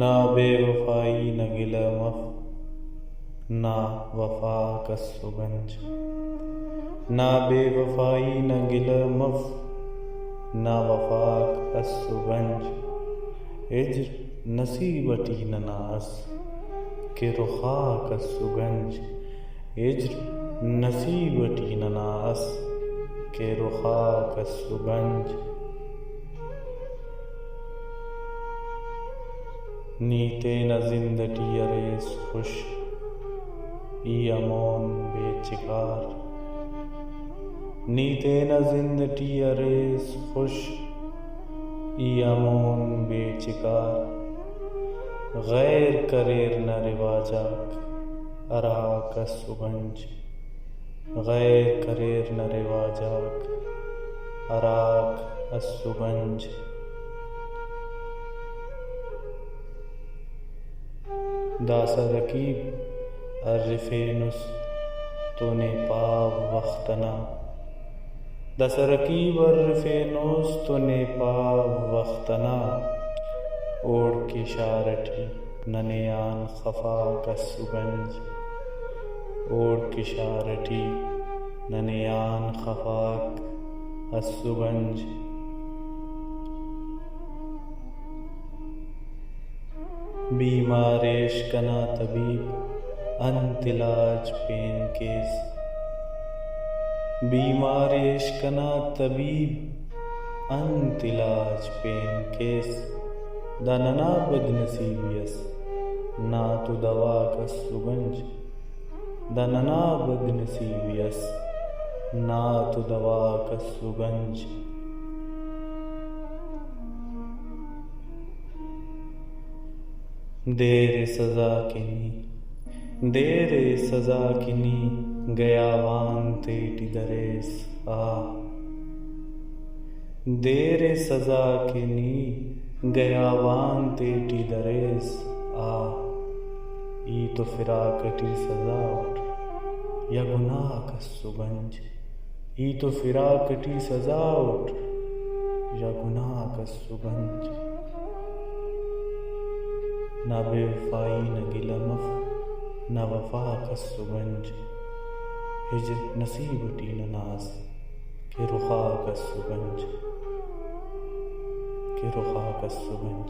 ना बेवफाई न गिला मफ, ना वफा का सुगंज। ना बेवफाई न गिला मफ, ना वफा का सुगंज। हिज्र नसीबटी न नास के रुखा का सुगंज। हिज्र नसीबटी न नास के रुखा का सुगंज। नीते न जिंदटी अरेस खुश ई अमोन बेचिकार। नीते न जिंदटी अरेस खुश ई अमोन बेचिकार। गैर करेर न रिवाजाक अरा का सुगंज। गैर करेर न रिवाजाक अराक असुगंज। दासा रकीब अर्रिफेनुस तूने पाव वख्तना। दासा रकीब अर्रिफेनुस तूने पाव वख्तना। ओढ़ के शारठी ननियान खफा का सुगंज। ओढ़ के शारठी ननियान खफाक असुगंज। बीमारेश कना तबीब अंतिलाज पेन केस। बीमारेश कना तबीब अंतिलाज पेन केस। दानना बदनसीबियस ना तो दवा का सुगंज। दानना बदनसीबियस ना तो दवा का सुगंज। देरे सजा किनी देरे सजा किनी गयावान तेटी दरेस आ। देरे सजा किनी गयावान तेटी दरेस आ। ई तो फिराकटी सजा उठ या गुनाह का सुगंज। ई तो फिराकटी सजा उठ या गुनाह का सुगंज। ना बेवफाई न गिला मफ, ना वफा का सुगंज। हिज्र नसीबटी न नास के रुखा का सुगंज। के रुखा का सुगंज।